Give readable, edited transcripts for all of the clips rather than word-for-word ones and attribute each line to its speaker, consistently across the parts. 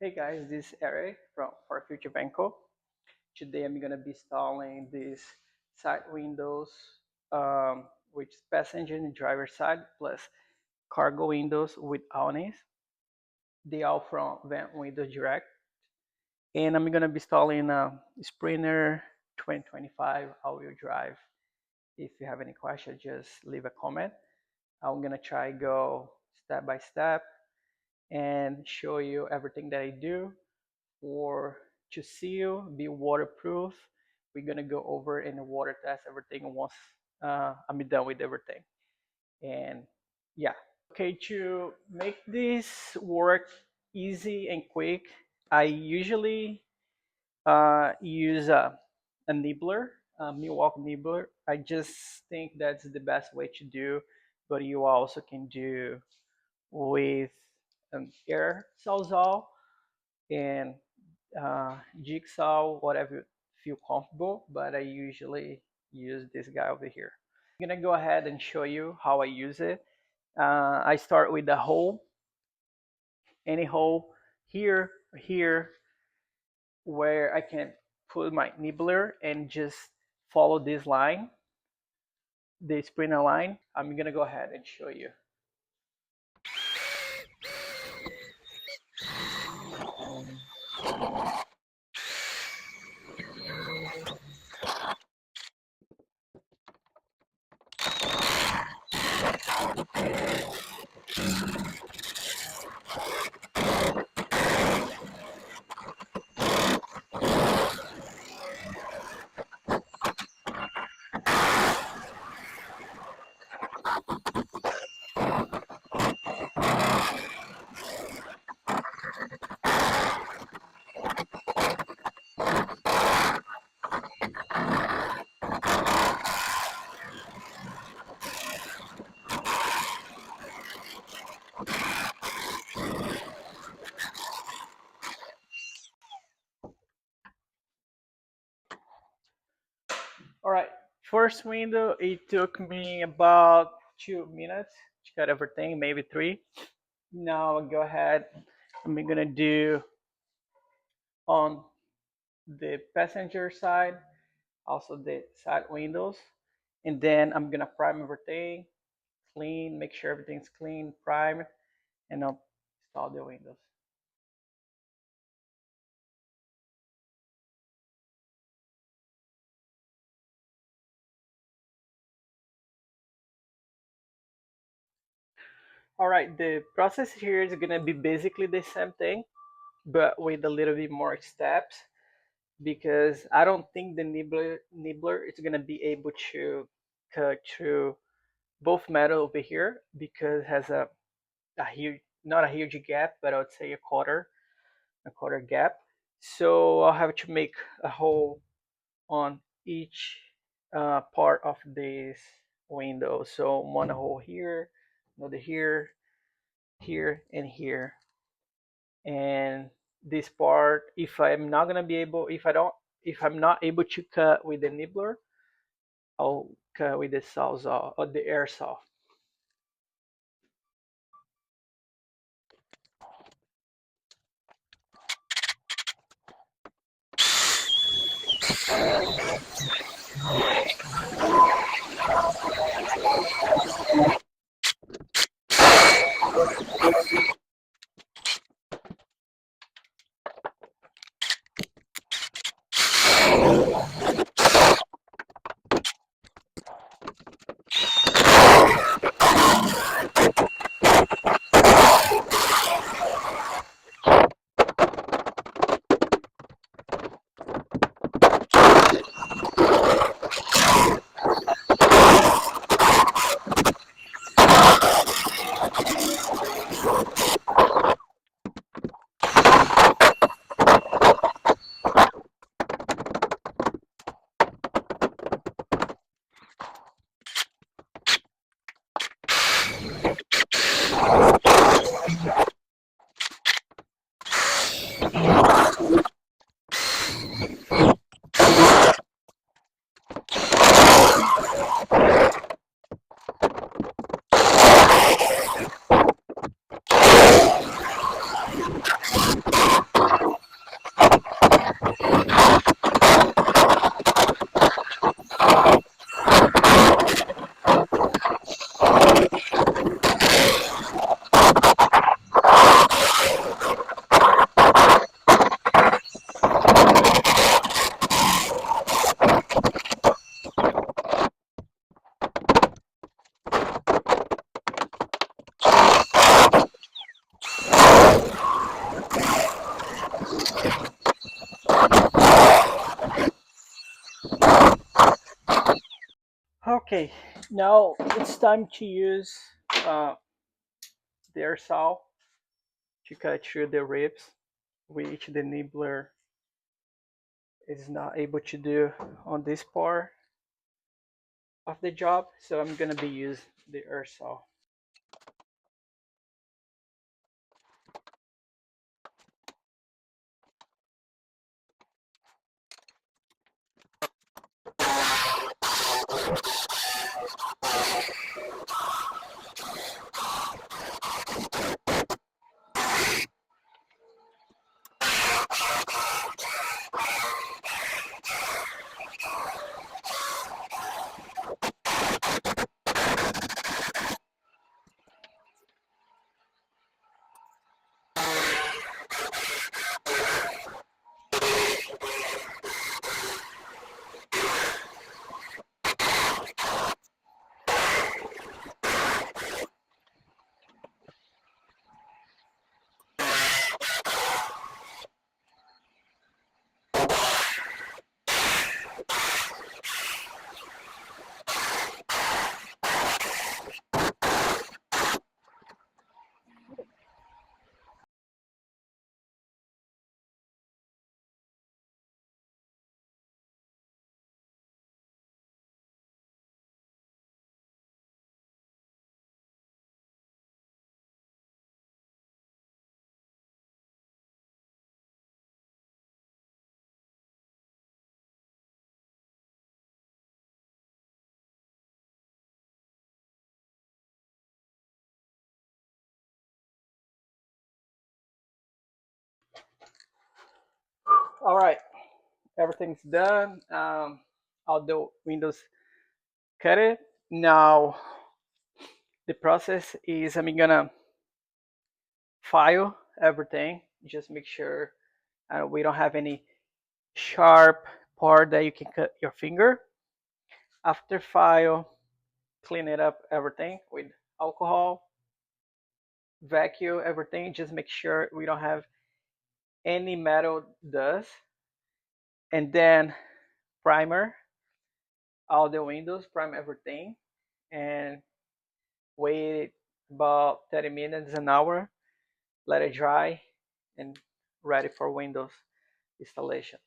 Speaker 1: Hey guys, this is Eric from For Future Banco. Today I'm gonna be installing these side windows, which is passenger and driver side plus cargo windows with awnings. They are from Van Windows Direct, and I'm gonna be installing a Sprinter 2025 all-wheel drive. If you have any questions, just leave a comment. I'm gonna try go step by step and show you everything that I do for to seal, be waterproof. We're gonna go over and water test everything once I'm done with everything. And yeah, okay, to make this work easy and quick, I usually use a nibbler, a Milwaukee nibbler. I just think that's the best way to do, but you also can do with an air sawzall and jigsaw, whatever you feel comfortable, but I usually use this guy over here. I'm gonna go ahead and show you how I use it. I start with the hole, any hole here, here, where I can put my nibbler and just follow this line, the sprinter line. I'm gonna go ahead and show you. All right, first window, it took me about 2 minutes to cut everything, maybe 3. Now I'll go ahead, I'm gonna do on the passenger side, also the side windows, and then I'm gonna prime everything, clean, make sure everything's clean, prime, and I'll install the windows. All right, the process here is gonna be basically the same thing, but with a little bit more steps, because I don't think the nibbler is gonna be able to cut through both metal over here, because it has a huge, not a huge gap, but I would say a quarter gap. So I'll have to make a hole on each part of this window. So one hole here, another here, here, and here. And this part, if I'm not gonna be able, if I'm not able to cut with the nibbler, I'll cut with the sawzall or the air saw. Okay, now it's time to use uh, the air saw to cut through the ribs, which the nibbler is not able to do on this part of the job. So I'm gonna be using the air saw. All right, everything's done. All the windows cut it. Now the process is I'm gonna file everything. Just make sure we don't have any sharp part that you can cut your finger. After file, clean it up everything with alcohol, vacuum everything. Just make sure we don't have any metal dust, and then primer all the windows, prime everything, and wait about 30 minutes, an hour, let it dry, and ready for windows installation.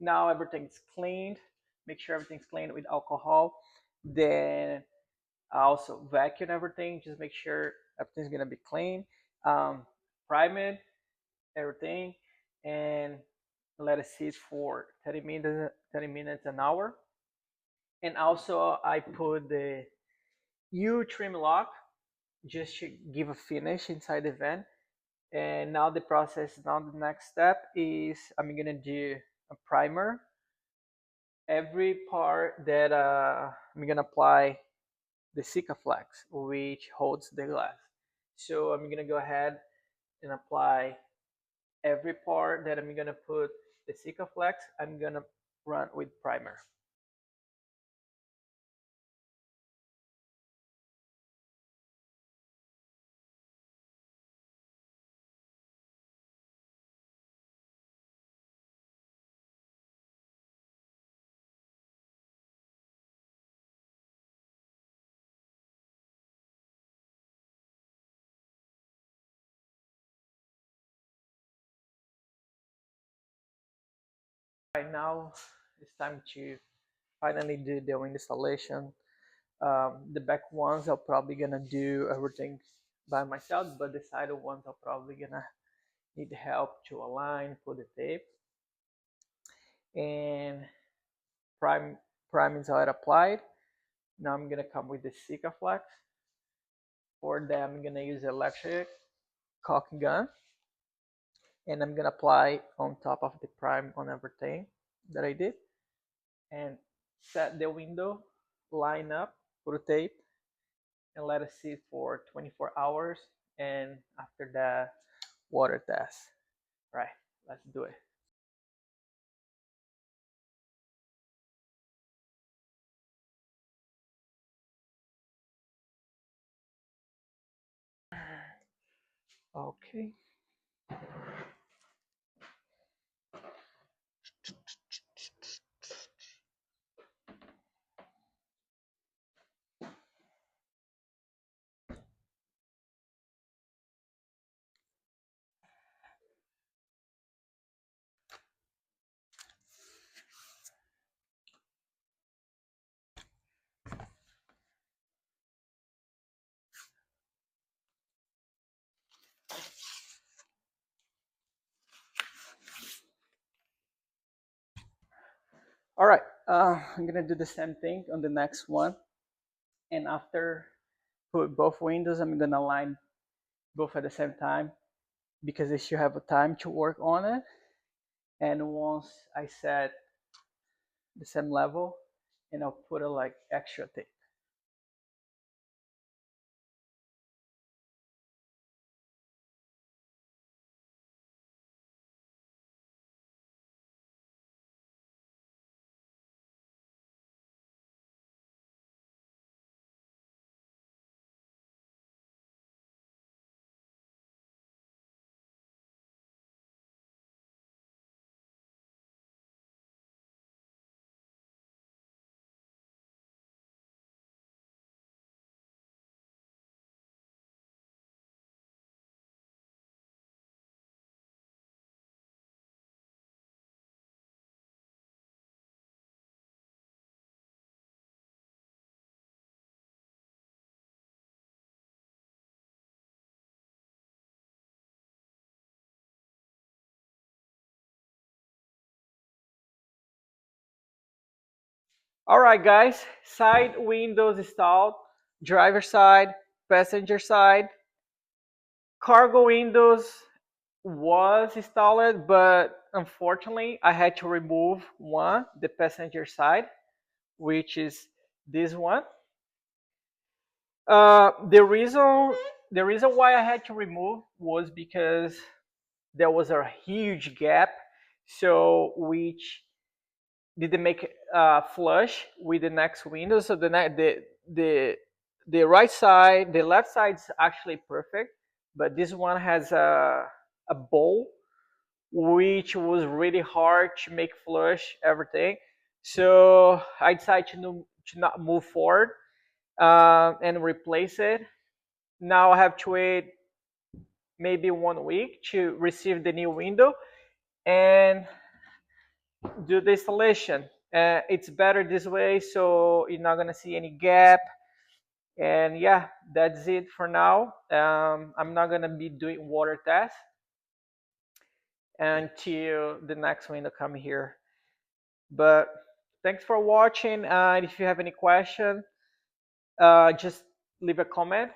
Speaker 1: Now everything's cleaned. Make sure everything's cleaned with alcohol. Then I also vacuum everything. Just make sure everything's gonna be clean. Prime it, everything, and let it sit for 30 minutes, an hour. And also I put the U trim lock just to give a finish inside the van. And now the next step is I'm gonna do a primer. Every part that I'm gonna apply the Sikaflex, which holds the glass. So I'm gonna go ahead and apply every part that I'm gonna put the Sikaflex. I'm gonna run with primer. Right now, it's time to finally do the installation. The back ones I'm probably gonna do everything by myself, but the side ones I'm probably gonna need help to align, put the tape, and prime prime is already applied. Now I'm gonna come with the Sikaflex. For that, I'm gonna use electric caulking gun, and I'm gonna apply on top of the prime on everything that I did, and set the window, line up, put a tape, and let it sit for 24 hours. And after that, water test. Right, let's do it. Okay. All right. I'm gonna do the same thing on the next one, and after put both windows, I'm gonna line both at the same time because they should have a time to work on it. And once I set the same level, and I'll put a like extra tape. All right, guys. Side windows installed. Driver side, passenger side. Cargo windows was installed, but unfortunately, I had to remove one, the passenger side, which is this one. The reason why I had to remove was because there was a huge gap, so which didn't make flush with the next window. So the the right side, the left side's actually perfect, but this one has a bowl which was really hard to make flush everything. So I decided to not move forward and replace it. Now I have to wait maybe 1 week to receive the new window. And
Speaker 2: do the installation. It's better this way, so you're not gonna see any gap. And yeah, that's it for now. I'm not gonna be doing water tests until the next window come here. But thanks for watching. If you have any question, just leave a comment